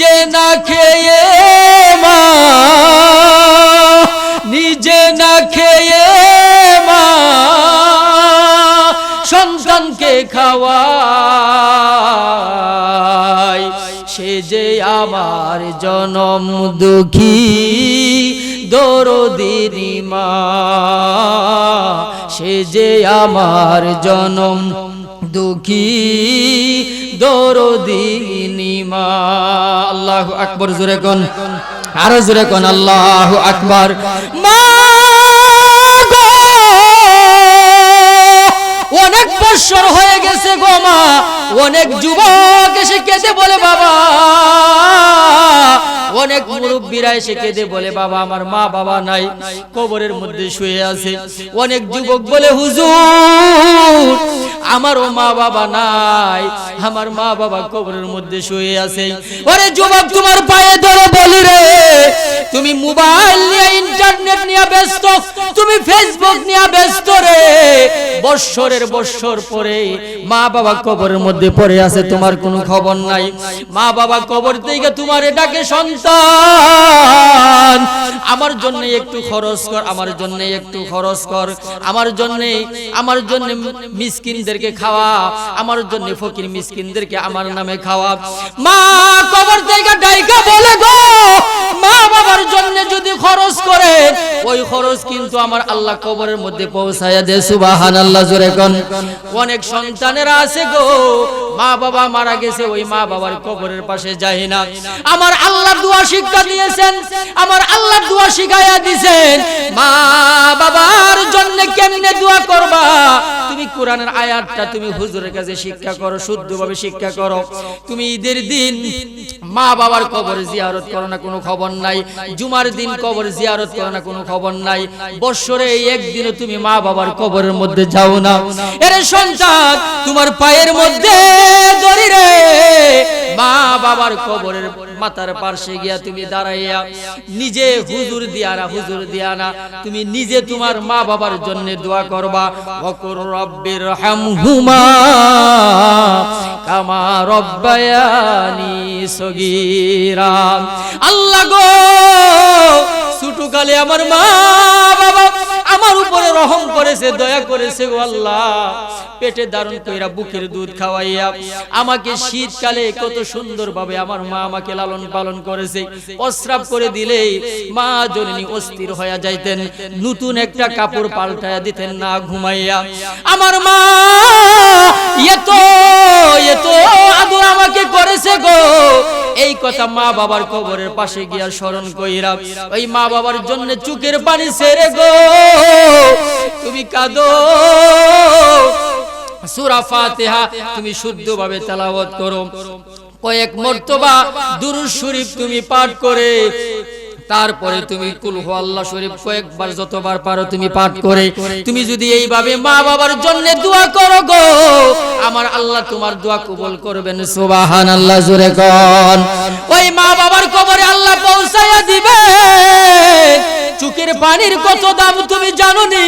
নিজে না খেয়ে মা, নিজে না খেয়ে মা সন্তানকে খাওয়ায়, সে যে আমার জনম দুঃখী দরদিনী মা, সে যে আমার জনম দুঃখী দরদিনী মা। আল্লাহু আকবার, জোরে কোন, আরো জোরে কোন আল্লাহু আকবার। মা গো, অনেক বছর হয়ে গেছে গো মা, অনেক যুবক এসে কেঁদে বলে বাবা, অনেক মুরব্বীরা এসে কেঁদে বলে বাবা আমার মা বাবা নাই, কবরের মধ্যে শুয়ে আছে। অনেক যুবক বলে হুজুর আমারও মা বাবা নাই, আমার মা বাবা কবরের মধ্যে শুয়ে আছে। ওরে যুবক তোমার পায়ে ধরে বলি রে, তুমি মোবাইল নিয়ে ইন্টারনেট নিয়ে ব্যস্ত, তুমি ফেসবুক নিয়ে ব্যস্ত রে, বৎসরের বৎসর পরে মা বাবা কবরের মধ্যে পড়ে আছে, তোমার কোনো খবর নাই। মা বাবা কবর থেকে তোমার এটাকে সন্তান আমার জন্য একটু খরচ কর, আমার জন্য একটু খরচ কর, আমার জন্য মিসকিনদেরকে খাওয়া, আমার জন্য ফকির মিসকিনদেরকে আমার নামে খাওয়া। মা কবর থেকে ডাইকা বলে গো, মা বাবার জন্য যদি খরচ করে ওই খরচ কিন্তু আমার আল্লাহ কবরের মধ্যে পৌঁছায়া দেয়। সুবহানাল্লাহ, জোরে কোন। অনেক সন্তানেরা আছে গো, মা বাবা মারা গেছে, ওই মা বাবার কবরের পাশে যায় না। আমার আল্লাহ দোয়া শিক্ষা দিয়েছেন, আমার আল্লাহ দোয়া শিখায়া দিয়েছেন, মা বাবার জন্য কেমনে দোয়া করবা। তুমি কোরআনের আয়াতটা তুমি হুজুরের কাছে শিক্ষা করো, শুদ্ধভাবে শিক্ষা করো। তুমি ঈদের দিন মা বাবার কবর জিয়ারত করো না, কোনো খবর নাই। জুমার দিন কবর জিয়ারত করো না, কোনো খবর নাই। বছরে একদিনও তুমি মা বাবার কবরের মধ্যে যাও না। এর সন্তান তোমার পায়ের মধ্যে ধরি রে, মা বাবার কবরের মাথার পাশে গিয়া তুমি দাঁড়াইয়া নিজে হুজুর দিয়া না, তুমি নিজে তোমার মা বাবার জন্য দোয়া করবা। ওয়াকুর রব্বির হামহুমা কামা রব্বায়ানি সগীরা। আল্লাহ গো, ছোটকালে আমার মা বাবা আমার উপরে রহম করেছে, দয়া করেছে গো আল্লাহ। পেটে ধারণ কইরা বুকের দুধ খাওয়াইয়া আমাকে শীতকালে কত সুন্দরভাবে আমার মা আমাকে লালন পালন করেছে। প্রস্রাব করে দিলেই মা জননী অস্থির হয়ে যাইতেন, নতুন একটা কাপড় পাল্টায়া দিতেন না ঘুমাইয়া। আমার মা এত আদর আমাকে করেছে গো, এই কথা মা বাবার কবরের পাশে গিয়া স্মরণ কইরা ওই মা বাবার জন্য চোখের পানি ছেড়ে গো তুমি কাঁদো। সূরা ফাতিহা তুমি শুদ্ধভাবে তেলাওয়াত করো, কয়েক মর্তবা দুরূদ শরীফ তুমি পাঠ করে তারপরে তুমি কুল হু আল্লাহ শরীফ কয়েকবার যতবার পারো তুমি পাঠ করে তুমি যদি এইভাবে মা বাবার জন্য দোয়া করো গো, আমার আল্লাহ তোমার দোয়া কবুল করবেন। সুবহানাল্লাহ, জোরে কোন। ওই মা বাবার কবরে আল্লাহ পৌঁছায়া দিবে। চোখের পানির কত দাম তুমি জানোনি?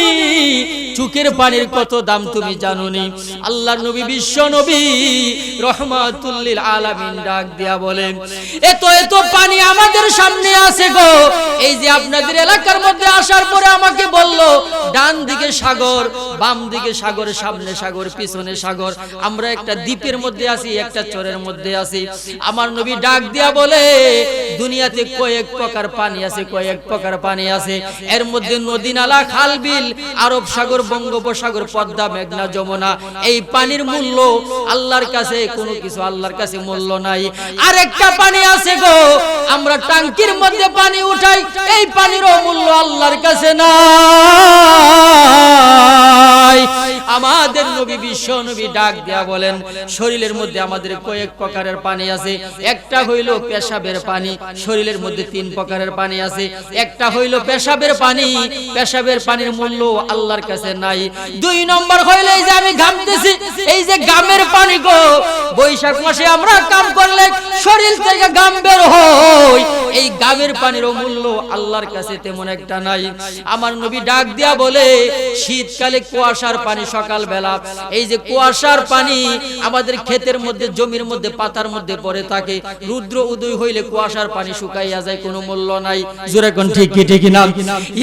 চোখের পানির কত দাম তুমি জানোনি? আল্লাহর নবী বিশ্ব নবী রহমাতুল লিল আলামিন ডাক দিয়া বলেন, এত পানি আমাদের সামনে আছে গো। এই যে আপনাদের এলাকার মধ্যে আসার পরে আমাকে বলল ডান দিকে সাগর, বাম দিকে সাগর, সামনে সাগর, পিছনে সাগর। আমরা একটা দ্বীপের মধ্যে আছি, একটা চরের মধ্যে আছি। আমার নবী ডাক দিয়া বলে, দুনিয়াতে কয়েক প্রকার পানি আছে, কয়েক প্রকার পানি আছে। এর মধ্যে নদী নালা, খাল বিল, আরব সাগর, বঙ্গোপসাগর, পদ্মা, মেঘনা, যমুনা। এই পানির মূল্য আল্লাহর কাছে কোনো কিছু আল্লাহর কাছে মূল্য নাই। আরেকটা পানি আছে গো, আমরা ট্যাঙ্কির মধ্যে পানি উঠাই, এই পানিরও মূল্য আল্লাহর কাছে নাই। আমাদের নবী বিশ্ব নবী ডাক দেয়া বলেন, শরীরের মধ্যে আমাদের কয়েক প্রকারের পানি আছে। একটা হইল পেশাবের পানি, শরীরের মধ্যে 3 প্রকারের পানি আছে। একটা হইল পেশাবের পানি, পেশাবের পানির মূল্য আল্লাহর কাছে নাই। 2 নম্বর হইল এই যে আমি ঘামতেছি, এই যে ঘামের পানি গো, বৈশাখ মাসে আমরা কাম করলে শরীর থেকে ঘাম বের হয়, এই গামের পানিরও মূল্য আল্লাহর কাছে তেমন একটা নাই। আমার নবী ডাক দিয়া বলে, শীতকালে কুয়াশার পানি সকালবেলা, এই যে কুয়াশার পানি আমাদের ক্ষেতের মধ্যে, জমির মধ্যে, পাতার মধ্যে পড়ে থাকে, রুদ্র উদয় হইলে কুয়াশার পানি শুকাইয়া যায়, কোনো মূল্য নাই। জোরে কোন ঠিক কি ঠিক না?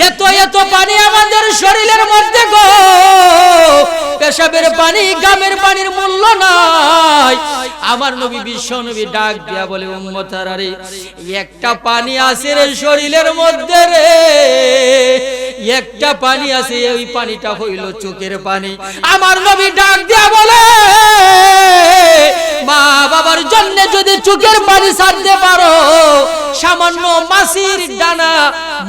এত এত পানি আমাদের শরীরের মধ্যে গো, পেশাবের পানি, গামের পানির মূল্য নাই। আমার নবী বিশ্ব নবী ডাক দিয়া বলে, উম্মতারা রে, একটা পানি আছে রে শরীরের মধ্যে রে, একটা পানি আছে, ওই পানিটা হইল চোখের পানি। আমার নবী ডাক দিয়া বলে, মা বাবার জন্য যদি চোখের পানি ছাড়তে পারো, সামান্য মাছির ডানা,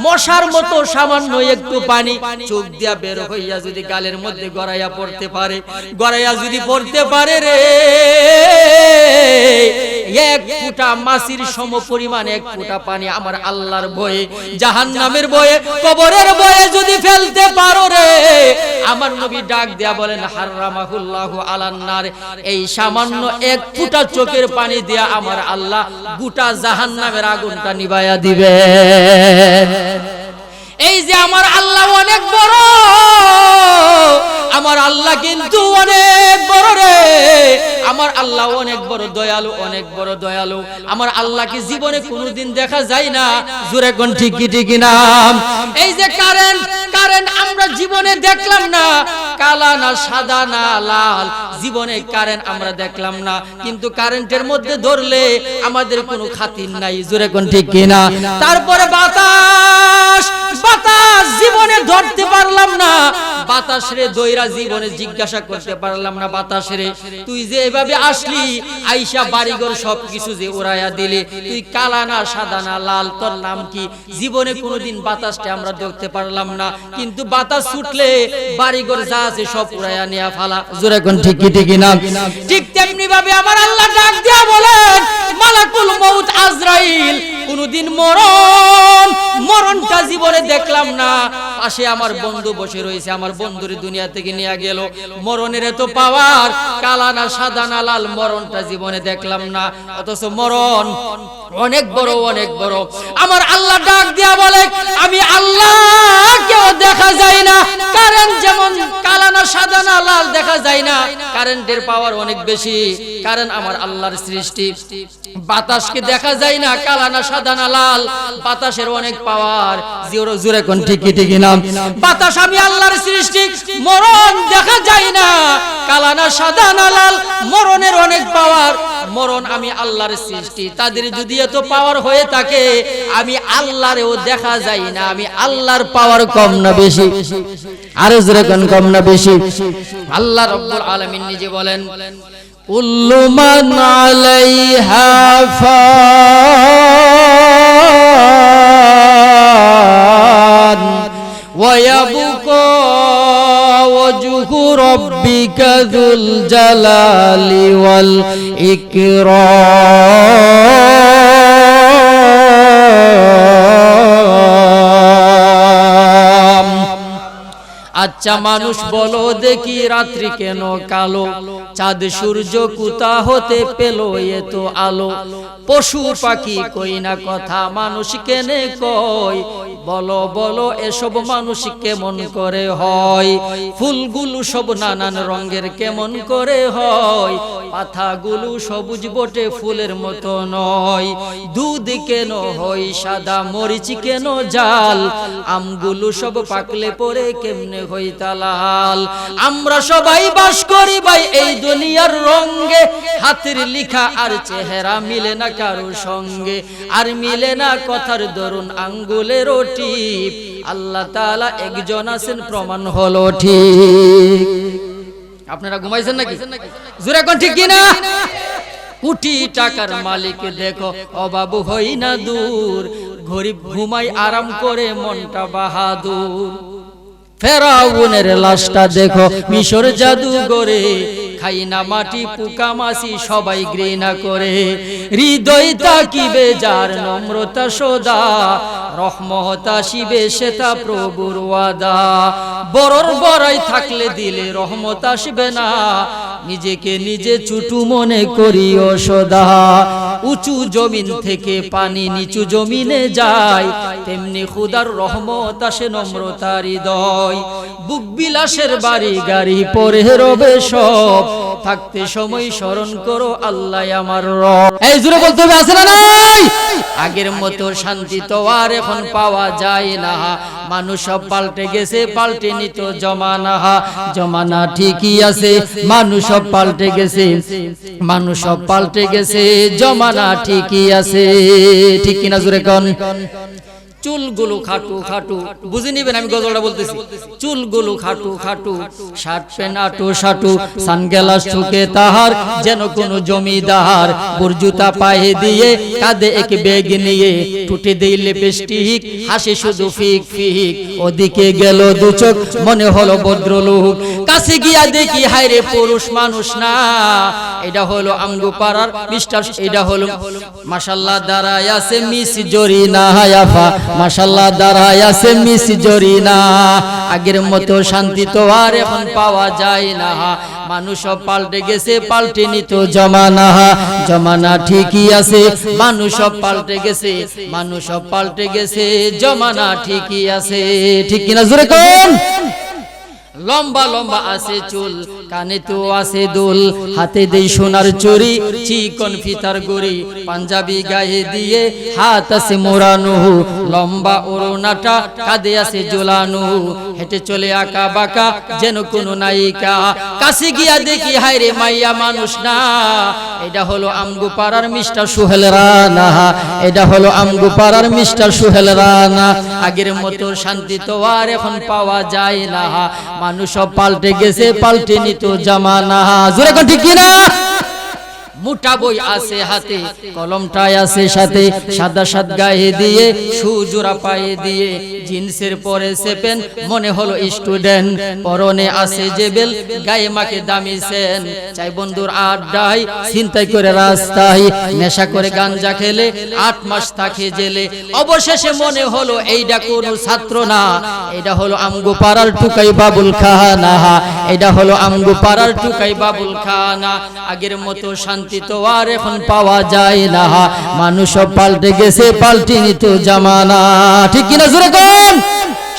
মশার মতো সামান্য একটু পানি চোখ দিয়া বের হইয়া যদি গালের মধ্যে গড়াইয়া পড়তে পারে, গড়াইয়া যদি পড়তে পারে রে, এক ফোঁটা মাছির সম পরিমাণ এক ফোঁটা পানি আমার আল্লাহর ভয়ে, জাহান্নামের ভয়ে, কবরের ভয়ে যদি ফেলতে পারো রে, আমার নবী ডাক দেয়া বলেন, হারামাহুল্লাহু আলান নার, এই সামান্য এক ফোঁটা চোখের পানি দিয়া আমার আল্লাহ গোটা জাহান্নামের আগুনটা নিভাইয়া দিবে। এই যে আমার আল্লাহ অনেক বড়, আমার আল্লাহ কিন্তু অনেক বড় রে, আমার আল্লাহ অনেক বড় দয়ালু, অনেক বড় দয়ালু। আমার আল্লাহকে জীবনে কোনোদিন দেখা যায় না। জোরে কোন ঠিক কি ঠিক না? এই যে কারেন্ট, কারেন্ট আমরা জীবনে দেখলাম না, কালা না সাদা না লাল, জীবনে কারেন্ট আমরা দেখলাম না, কিন্তু কারেন্টের মধ্যে ধরলে আমাদের কোনো খাতির নাই। জোরে কোন ঠিক কি না? তারপরে বাতাস, বাতাস জীবনে ধরতে পারলাম না, বাতাস রে দইরা জীবনে জিজ্ঞাসা করতে পারলাম না, বাতাস রে তুই যে এভাবে আসলি, আইসা বাড়িঘর সবকিছু যে উড়াইয়া দিলি, তুই কালা না সাদা না লাল, তোর নাম কি? জীবনে কোনোদিন বাতাসটা আমরা দেখতে পারলাম না, কিন্তু বাতাস ছুটলে বাড়িঘর যা আছে সব উড়াইয়া নিয়ে ফালা। জোরে কোন ঠিক কি ঠিক না? ঠিক তেমনি ভাবে আমার আল্লাহ ডাক দিয়া বলেন, মালাকুল মউত আজরাইল, কোনোদিন মরণ, মরণটা জীবনে দেখলাম না। পাশে আমার বন্ধু বসে রয়েছে, আমার বন্ধুর দুনিয়া থেকে নিয়ে গেল, মরণের এত পাওয়ার, কালা না সাদা না লাল, মরণটা জীবনে দেখলাম না, অথচ মরণ অনেক বড়, অনেক বড়। আমার আল্লাহ ডাক দিয়া বলে, আমি আল্লাহ কেউ দেখা যায় না, কারেন্ট যেমন কালা না সাদা না লাল দেখা যায় না, কারেন্টের পাওয়ার অনেক বেশি, কারণ আমার আল্লাহর সৃষ্টি। বাতাসকে দেখা যায় না, কালা না সাদা না লাল, বাতাসের অনেক পাওয়ার। জোরে কোন ঠিক কি ঠিক না? বাতাস আমি আল্লাহর সৃষ্টি, মরণ দেখা যায় না, কালা না সাদা না লাল, মরণের অনেক পাওয়ার। মরণ আমি আল্লাহর সৃষ্টি, তাদের যদি এত পাওয়ার হয়ে থাকে, আমি আল্লাহরেও দেখা যায় না, আমি আল্লাহর পাওয়ার কম না বেশি? আরো জোরে কোন কম না বেশি? আল্লাহ রাব্বুল আলামিন নিজে বলেন, কুল্লু মান আলাইহা ফান ওয়া ইয়াবকা ওয়াজহু রাব্বিকা যুল জালালি ওয়াল ইকরাম। আচ্ছা মানুষ বলো দেখি, রাত্রি কেন কালো, চাঁদ সূর্য কোথা হতে পেল এত আলো? পশু পাখি কই না কথা, মানুষ কেনে কয়? বলো বলো এসব মানুষ কেমন করে হয়? ফুলগুলো সব নানান রঙের কেমন করে হয়? পাতাগুলো সবুজ বটে ফুলের মতো নয়। দুধ কেন হয় সাদা, মরিচ কেন জাল? আমগুলো সব পাকলে পরে কেমনে হয় তালাল? আমরা সবাই বাস করি ভাই এই দুনিয়ার রঙে, হাতের লেখা আর চেহারা মিলে না কারো সঙ্গে, আর মিলে না কথার দরুন আঙ্গুলেরও টিপ। আল্লাহ তাআলা একজন আছেন প্রমাণ হলো ঠিক। আপনারা ঘুমাইছেন নাকি? জোরে কোন ঠিক কি না? কোটি টাকার মালিক দেখো অভাব হই না দূর, গরিব ঘুমাই আরাম করে মনটা বাহাদুর। ফেরাউনের লাশটা দেখো মিশর জাদুঘরে, খাই না মাটি পোকা মাছি সবাই ঘৃণা করে। হৃদয় তাকিবে যার নম্রতা সদা, রহমত আসিবে সেটা প্রভুর ওয়াদা। বড়র বড়াই থাকলে দিলে রহমত আসবে না, নিজেকে নিজে ছোট মনে করিও সদা। উঁচু জমিন থেকে পানি নিচু জমিনে যায়, তেমনি খোদার রহমত আসে নম্রতার হৃদয়। বুক বিলাসের বাড়ি গাড়ি পরে রবে সব, থাকতে সময় স্মরণ করো আল্লাহ আমার রব। এই জোরে বলতে হবে, আছে না নাই? আগের মতো শান্তি তো আর এখন পাওয়া যায় না, মানুষ সব পাল্টে গেছে, পাল্টে নিত জমানা। জমানা ঠিকই আছে, মানুষ সব পাল্টে গেছে, মানুষ সব পাল্টে গেছে, জমানা ঠিকই আছে। ঠিক কিনা জোরে কোন? চুলগুলো খাটু খাটু, বুঝে নিবেন আমি গজলটা বলতেছি। চুলগুলো খাটু খাটু, শার্ট প্যান্ট আটু সাটু, সানগ্লাস চোখে তাহার যেন কোন জমিদার, বুরজুতা পায়ে দিয়ে কাঁধে এক ব্যাগ নিয়ে, টুটে দিই লিপস্টিক, হাসি শুধু ফিক ফিক। ওদিকে গেল দু চোখ, মনে হলো ভদ্রলোক, কাছে গিয়া দেখি হায়রে পুরুষ মানুষ না, এটা হলো আমগো পাড়ার মিস্টার, এটা হলো মাশাআল্লাহ দাঁড়ায় আছে মিস জরিনা হায়াফা, মাশাআল্লাহ দাঁড়ায় আছে মিস জরিনা। আগের মতো শান্তি তো আর এখন পাওয়া যায় না, মানুষ সব পাল্টে গেছে, পাল্টে নিত জমানা। জমানা ঠিকই আছে, মানুষ সব পাল্টে গেছে, মানুষ সব পাল্টে গেছে, জমানা ঠিকই আছে। ঠিক কিনা জোরে কোন? লম্বা লম্বা আছে চুল, কানে তো আছে দুল, হাতে দেই সোনার চুরি, চিকন ফিতার গড়ি, পাঞ্জাবি গায়ে দিয়ে হাত আছে মোড়ানো, লম্বা ওড়নাটা কাঁধে আছে ঝোলানো, হেঁটে চলে আঁকা বাঁকা যেন কোনো নায়িকা। কাছে গিয়া দেখি হায়রে মাইয়া মানুষ না, এটা হলো আমগো পাড়ার মিস্টার সোহেল রানা, এটা হলো আমগো পাড়ার মিস্টার সোহেল রানা। আগের মতো শান্তি তো আর এখন পাওয়া যায় না, মানুষ সব পাল্টে গেছে, পাল্টে নিত জামানা। জোরে কোন? ঠিক কিনা? মোটা বই আছে হাতে, কলমটাই আছে সাথে, সাদা সাদ গায়ে দিয়ে, সুজোড়া পায়ে দিয়ে, জিন্সের পরে সেপেন, মনে হলো স্টুডেন্ট, পরনে আছে জেবেল, গায়ে মাকে দামি সেন, চাই বন্ধুর আড্ডায়, ছিনতাই করে রাস্তায়, নেশা করে গাঞ্জা খেলে 8 মাস থাকে জেলে, অবশেষে মনে হলো এইটা কোনো ছাত্র না, এটা হলো আমগো পাড়ার টুকাই বাবুল খানা, এটা হলো আমগো পাড়ার টুকাই বাবুল খানা। আগের মতো শান্তি তো আর এখন পাওয়া যায় না, মানুষ সব পাল্টে গেছে, পাল্টে নিত জামানা। ঠিক কিনা জোরে কোন?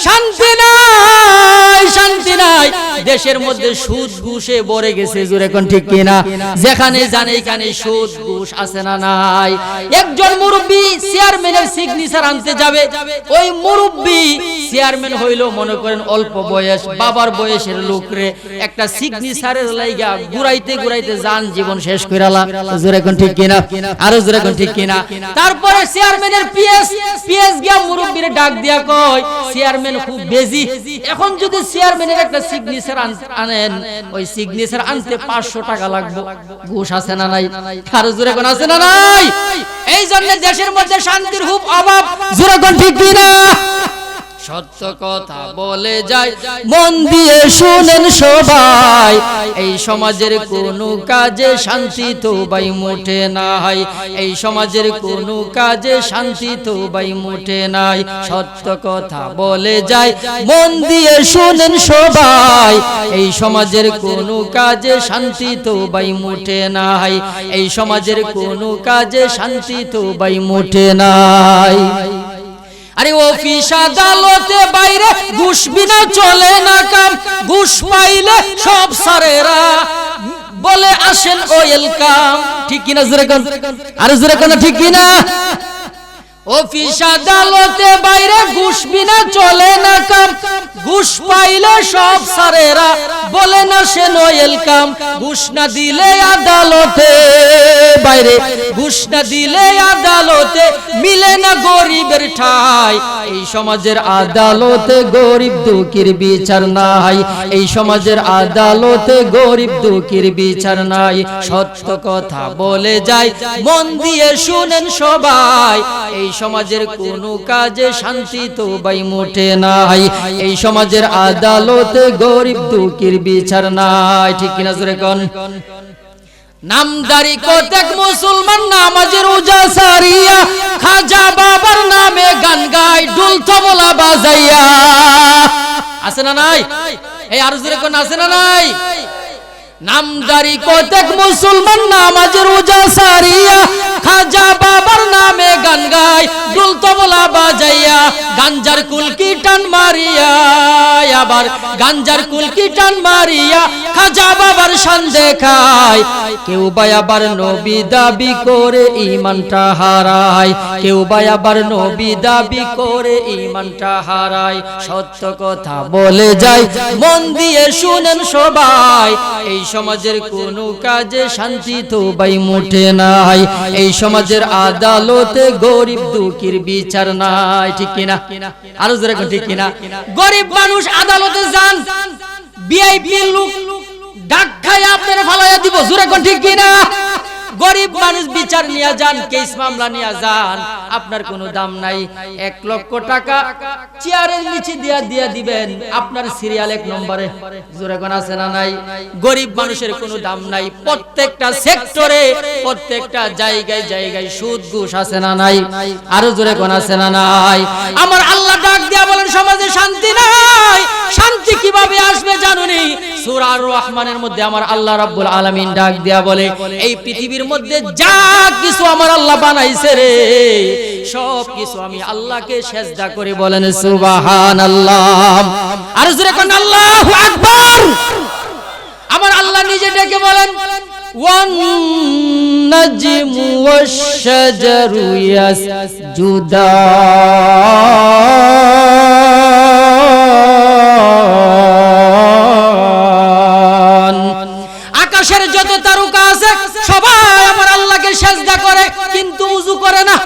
শান্তি নাই, শান্তি নাই, দেশের মধ্যে সুদ ঘুষে ভরে গেছে। জোরে কোন? ঠিক কিনা? যেখানে জানে এখানে সুদ ঘুষ আছে না নাই? একজন মুরব্বি চেয়ারম্যানের সিগনেচার আনতে যাবে, ওই মুরব্বি চেয়ারম্যান হইলো মনে করেন অল্প বয়স, বাবার বয়সের লোকরে একটা সিগনেচারের লাইগা ঘুরাইতে ঘুরাইতে জান জীবন শেষ কইরালা। জোরে কোন? ঠিক কিনা? আরো জোরে কোন? ঠিক কিনা? তারপরে চেয়ারম্যানের পিএস গিয়া মুরব্বিরে ডাক দিয়া কয়, চেয়ারম্যান খুব বেজি, এখন যদি চেয়ারম্যানের একটা সিগনেচার আনেন, ওই সিগনেচার আনতে 500 টাকা লাগবে। ঘুষ আছে না নাই? আরো জোরে কোন? আছে না নাই? এই জন্য দেশের মধ্যে শান্তির খুব অভাব। জোরে কোন? ঠিক কিনা? সত্য কথা বলে যায়, মন দিয়ে শুনেন সবাই, এই সমাজের কোনো কাজে শান্তি তো বাই মোটে নাই, এই সমাজের কোনো কাজে শান্তি তো বাই মোটে নাই। সত্য কথা বলে যায়, মন দিয়ে শুনেন সবাই, এই সমাজের কোনো কাজে শান্তি তো বাই মোটে নাই, এই সমাজের কোনো কাজে শান্তি তো বাই মোটে নাই। আরে অফিস আদালতে বাইরে ঘুষ বিনা চলে না কাম, ঘুষ পাইলে সব সারেরা বলে আসেন ওয়েলকাম। ঠিক কিনা জোরে কোন? আরে জোরে কোন? ঠিক কিনা? অফিস আদালতে বাইরে ঘুষ বিনা চলে না কাম, ঘুষ পাইলে সব সারেরা বলে না সেন ওয়েলকাম। ঘুষ না দিলে আদালতে বাইরে, ঘুষ না দিলে আদালতে মিলে না গরিবের ঠাই, এই সমাজের আদালতে গরিব দুঃখীর বিচার নাই, এই সমাজের আদালতে গরিব দুঃখীর বিচার নাই। সত্য কথা বলে যায়, মন দিয়ে শুনেন সবাই, এই সমাজের কোনো কাজে শান্তি তো বাই মোটে নাই, এই সমাজের আদালতে গরিব দুঃখীর বিচার নাই। ঠিক কিনা জোরে কোন? নামদারি কতক মুসলমান নামাজের রোজা সারিয়া, খাজা বাবার নামে গান গায় ঢোল তবলা বাজাইয়া। আছে না নাই? এই আর জোরে কোন? আছে না নাই? নামদারি কতক মুসলমান নামাজ রোজা সারিয়া খাজা বাবার নামে গান গায়, দুল তবলা বাজাইয়া গাঞ্জার কুলকি টান মারিয়া, আবার গাঞ্জার কুলকি টান মারিয়া খাজা বাবার শান দেখায়। কেউ বা আবার নবী দাবি করে ঈমানটা হারায়, কেউ বা আবার নবী দাবি করে ঈমানটা হারায়। সত্য কথা বলে যায় মন দিয়ে শুনেন সবাই, এই সমাজের কোনো কাজে শান্তি তো ভাই মুঠে নাই, এই সমাজের আদালতে গরিব দুঃখীর বিচার নাই, ঠিক কিনা? আরো জোরে কোন ঠিক কিনা? গরিব মানুষ আদালতে যান, ভিআইপি লোক ডাক খায় আপনারা ফালাইয়া দিব, জোরে কোন ঠিক কিনা? গরিব মানুষ বিচার নিয়ে যান, কেস মামলা নিয়ে যান, আপনার কোনো দাম নাই। 1 লক্ষ টাকা চেয়ারের নিচে দিয়া দিবেন, আপনার সিরিয়াল 1 নম্বরে, জোরে কোন আছে না নাই? গরিব মানুষের কোনো দাম নাই। প্রত্যেকটা সেক্টরে প্রত্যেকটা জায়গায় জায়গায় সুদ ঘুষ আছে না নাই? আরো জোরে কোন আছে না নাই? আমার আল্লাহ ডাক দিয়া বলেন সমাজে শান্তি নাই। শান্তি কিভাবে আসবে জানুনি? সূরা আর-রহমানের মধ্যে আমার আল্লাহ রাব্বুল আলামিন ডাক দিয়া বলে, এই পৃথিবীর মধ্যে যা কিছু আমার আল্লাহ বানাইছে রে, সব কিছু আমি আল্লাহকে সিজদা করে বলেন সুবহানাল্লাহ। আর জোরে কোন আল্লাহু আকবার। আমার আল্লাহ নিজে ডেকে বলেন, ওয়ান নাজমু ওয়াশ-শাজারু ইয়াসজুদান। আকাশের যত তারকা আছে সবাই আমার আল্লাহকে সিজদা করে, কিন্তু ওযু করে না।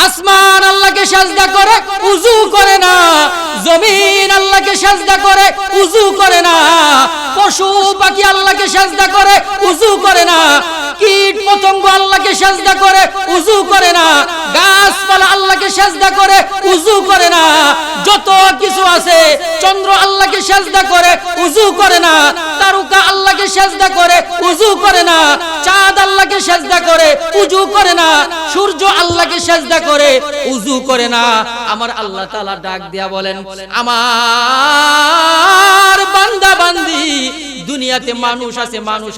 আসমান আল্লাহকে সিজদা করে, ওযু করে না। জমিন আল্লাহকে সিজদা করে, ওযু করে না। পশু পাখি আল্লাহকে সিজদা করে, ওযু করে না। কীট পতঙ্গ আল্লাহকে সিজদা করে, ওযু করে না। গাছপালা আল্লাহকে সিজদা করে, ওযু করে না। যত কিছু আছে, চন্দ্র আল্লাহকে সিজদা করে, ওযু করে না। তারকা আল্লাহকে সিজদা করে, ওযু করে না। চাঁদ আল্লাহকে সিজদা করে, ওযু করে না। সূর্য আল্লাহকে সিজদা করে, ওযু করে না। আমার আল্লাহ তাআলা ডাক দিয়া বলেন, আমার বান্দা বান্দি দুনিয়াতে মানুষ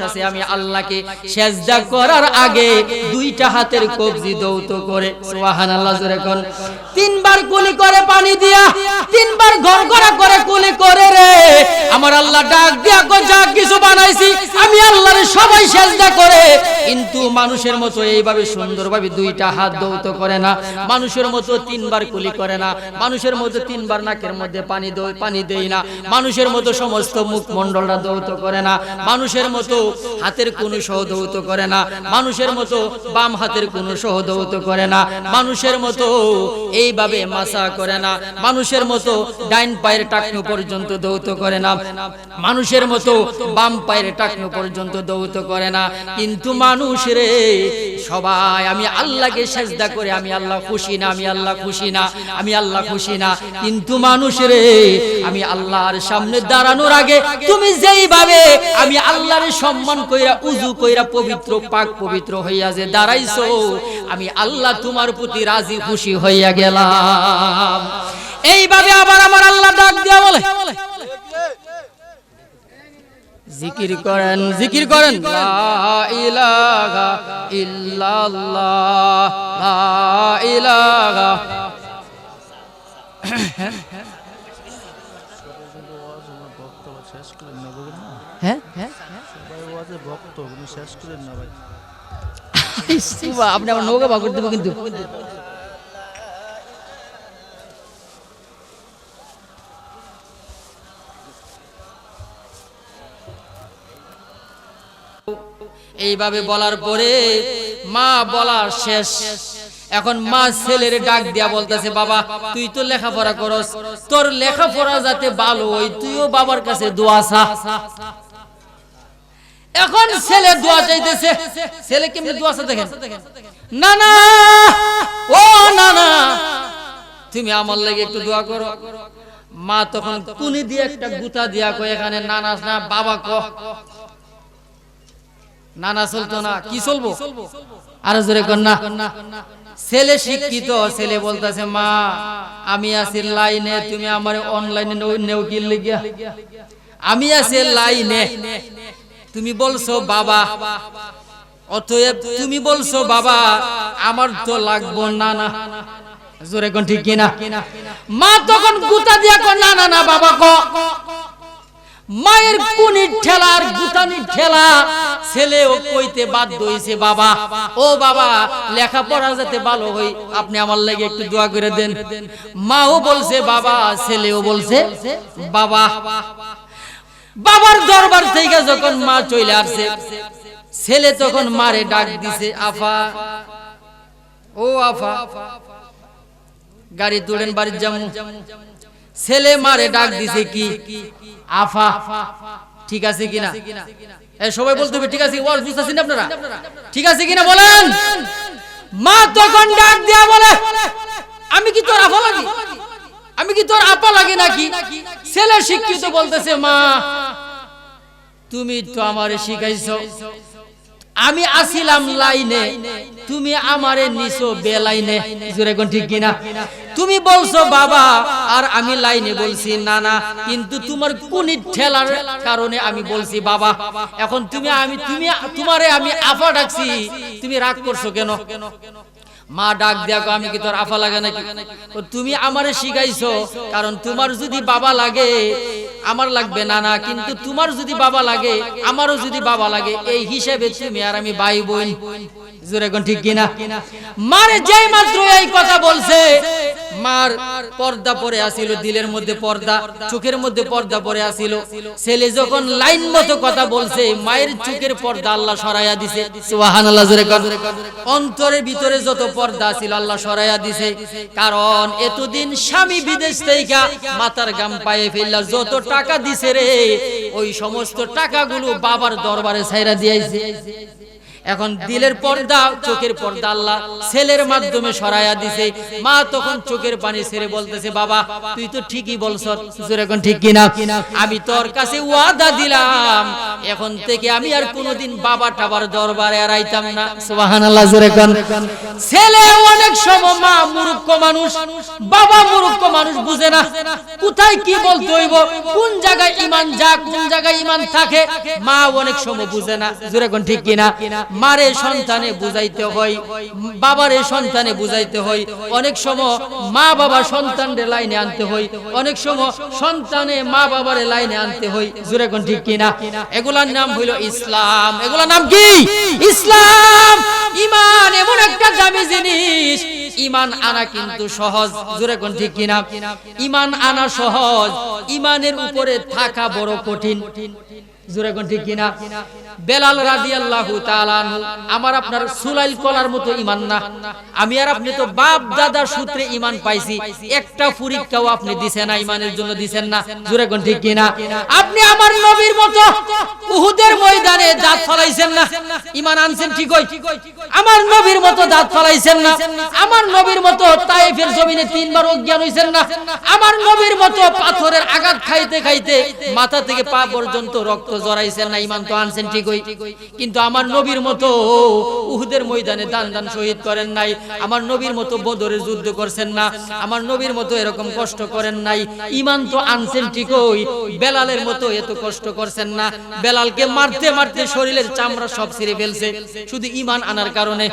আছে, আমি আল্লাহকে সিজদা করার আগে 2টা হাতের কবজি দৌত করে, সুবহানাল্লাহ জোরে কোন। 3 বার কুলি করে পানি দিয়া, 3 বার গড়গড়া করে কুলি করে রে। আমার আল্লাহ ডাক দিয়া কই, যা কিছু বানাইছি আমি আল্লাহর সবাই সিজদা করে, কিন্তু মানুষের মতো এইভাবে সুন্দরভাবে 2টা হাত দৌত করে না। মানুষের মতো 3 বার কুলি করে না। মানুষের মতো 3 বার নাকের মধ্যে পানি দেই না। মানুষের মতো সমস্ত মুখমণ্ডলটা দৌত করে না। মানুষের মতো হাতের কোনো সহ দৌত করে না। মানুষের মতো বাম হাতের কোনো সহ দৌত করে না। মানুষের মতো এইভাবে মাসা করে না। মানুষের মতো ডাইন পায়ের টাকনু পর্যন্ত দৌত করে না। মানুষের মতো বাম পায়ের টাকনু পর্যন্ত দৌত করে না। কিন্তু মানুষ রে সবাই আমি আল্লাহকে সিজদা করে, আমি আল্লাহ খুশি না, আমি আল্লাহ খুশি না, আমি আল্লাহ খুশি না। কিন্তু মানুষ রে আমি আল্লাহর সামনে দাঁড়ানোর আগে তুমি যেইভাবে আমি আল্লাহর সম্মান কইরা, উযু কইরা পবিত্র পাক পবিত্র হইয়া যে দাঁড়াইছো, আমি আল্লাহ তোমার প্রতি রাজি খুশি হইয়া গেলাম। এইভাবে আবার আমার আল্লাহ ডাক দিয়া বলে, জিকির করেন, জিকির করেন, লা ইলাহা ইল্লাল্লাহ, লা ইলাহা। হ্যাঁ হ্যাঁ, আপনি আমার নৌকা ভাগ করে দেবো কিন্তু। এইভাবে বলার পরে মা বলার শেষ। এখন মা ছেলের ডাক দিয়া বলতেছে, বাবা তুই তো লেখাপড়া করস, তোর লেখাপড়া যাতে ভালো হয় তুইও বাবার কাছে দোয়া চা। এখন ছেলে দোয়া চাইতেছে। ছেলে কেমনে দোয়া চা দেখেন, না না ও না না তুমি আমার লাগি একটু দোয়া করো। মা তখন কুনি দিয়ে একটা গুতা দিয়া কয়, এখানে নানা না বাবা ক। নানা চলতো না, কি চলবো? আর জোরে কর না। ছেলে শিক্ষিত, ছেলে বলতেছে, মা আমি আছি লাইনে, তুমি আমার অনলাইনে নেও কি লিগা? আমি আছি লাইনে, তুমি বলছো বাবা, অতএব তুমি বলছো বাবা আমার তো লাগবো না না, জোরে কোন ঠিক কিনা? মা তখন গুতা দিয়া কো না না না বাবা কো। মায়ের কুনির ঠেলা আর গুতানির ঠেলা ছেলেও কইতে বাধ্য হইছে বাবা, ও বাবা লেখাপড়া যাতে ভালো হই আপনি আমার লাগি একটু দোয়া করে দেন। মাও বলছে বাবা, ছেলেও বলছে বাবা। বাবার দরবার থেকে যখন মা চলে আসছে, ছেলে তখন মারে ডাক দিছে আফা, ও আফা গাড়ি তুলেন বাড়ির যামু। ছেলে মারে ডাক দিছে কি আফা, ঠিক আছে কিনা? সবাই বলতে হবে ঠিক আছে, ওয়াজ বুঝতেছেন আপনারা? ঠিক আছে কিনা বলেন? মা তখন ডাক দিয়া বলে আমি কি তোর আফা লাগি? আমি কি তোর আপা লাগে নাকি? ছেলে শিক্ষিত বলতেছে মা তুমি তো আমারে শিখাইছো, আমি আসিলাম লাইনে, তুমি আমারে নিছো বেলাইনে, জোরে কোন ঠিক কিনা? তুমি বলছো বাবা আর আমি লাইনে বলছি না না, কিন্তু তোমার কুনির ঠেলার কারণে আমি বলছি বাবা। এখন তুমি তোমারে আমি আফা ডাকছি, তুমি রাগ করছো কেন? মা ডাক দেখো আমি কি তোর আফা লাগে নাকি? তুমি আমারে শিখাইছো, কারণ তোমার যদি বাবা লাগে আমার লাগবে না না, কিন্তু তোমার যদি বাবা লাগে আমারও যদি বাবা লাগে, এই হিসেবে তুমি আর আমি ভাই বোন, জোরে কোন ঠিক কিনা? মারে যেই মাত্র এই কথা বলছে, মার পর্দা পরে আসিল, দিলের মধ্যে পর্দা, চোখের মধ্যে পর্দা পরে আসিল। ছেলে যখন লাইন মতো কথা বলছে, মায়ের চোখের পর্দা আল্লাহ সরাইয়া দিছে, সুবহানাল্লাহ জোরে কোন। অন্তরের ভিতরে যত পর্দা ছিল আল্লাহ সরাইয়া দিছে, কারণ এতদিন স্বামী বিদেশ থেকে মাথার গাম পায়ে ফেললা যত টাকা দিছে রে, ওই সমস্ত টাকাগুলো বাবার দরবারে ছাইরা দিয়েছে। এখন দিলের পর্দা, চোখের পর্দা আল্লাহ ছেলের মাধ্যমে সরাইয়া দিছে। মা তখন চোখের পানি ছেড়ে বলতেছে বাবা তুই তো ঠিকই বলছস, এখন ঠিক কিনা? আমি তোর কাছে ওয়াদা দিলাম এখন থেকে আমি আর কোনোদিন বাবা টাবার দরবারে আর আইতাম না, সুবহানাল্লাহ জোরে কোন। ছেলে অনেক সময় মা মূর্খ মানুষ, বাবা মূর্খ মানুষ, বুঝে না কোথায় কি বলতে হইব, কোন জায়গায় ঈমান যা কোন জায়গায় ঈমান থাকে, মা অনেক সময় বুঝে না, জোরে কোন ঠিক কিনা? মারে সন্তানে বুঝাইতে হয়, বাবারে সন্তানে বুঝাইতে হয়, অনেক সময় মা বাবা সন্তানদের লাইনে আনতে হয়, অনেক সময় সন্তানে মা বাবারে লাইনে আনতে হয়, জোরে কোন ঠিক কিনা? এগুলার নাম হইল ইসলাম। এগুলার নাম কি? ইসলাম। ঈমান এমন একটা দামি জিনিস, ঈমান আনা কিন্তু সহজ, জোরে কোন ঠিক কিনা? ঈমান আনা সহজ, ঈমানের উপরে থাকা বড় কঠিন, জোরে কোন ঠিক কিনা? বেলাল রাদিয়াল্লাহু তাআলা আনহু আমার আপনার সুলাইল কলার মতো ঈমান না। আমি আর আপনি তো বাপ দাদার সূত্রে ঈমান পাইছি, একটা পরীক্ষাও আপনি দিছেন না, ঈমানের জন্য দিছেন না, জোরে কোন ঠিক কিনা? আপনি আমার নবীর মতো উহুদের ময়দানে দাঁত ফলাইছেন না, ঈমান আনছেন ঠিকই। আমার নবীর মতো দাঁত ফলাইছেন না, আমার নবীর মতো তায়েফের জমিনে 3 বার অজ্ঞান হইছেন না, আমার নবীর মতো পাথরের আঘাত খাইতে খাইতে মাথা থেকে পা পর্যন্ত রক্ত জড়াইছেন না, ঈমান তো আনছেন ঠিকই। কিন্তু আমার নবীর মতো উহুদের ময়দানে দান শহীদ করেন নাই, আমার নবীর মতো বদরের যুদ্ধ করছেন না, আমার নবীর মতো এরকম কষ্ট করেন নাই, ঈমান তো আনছেন ঠিকই। বেলালের মতো এত কষ্ট করছেন না, বেলালকে মারতে মারতে শরীরের চামড়া সব ছিঁড়ে ফেলছে শুধু ঈমান আনার কারণে।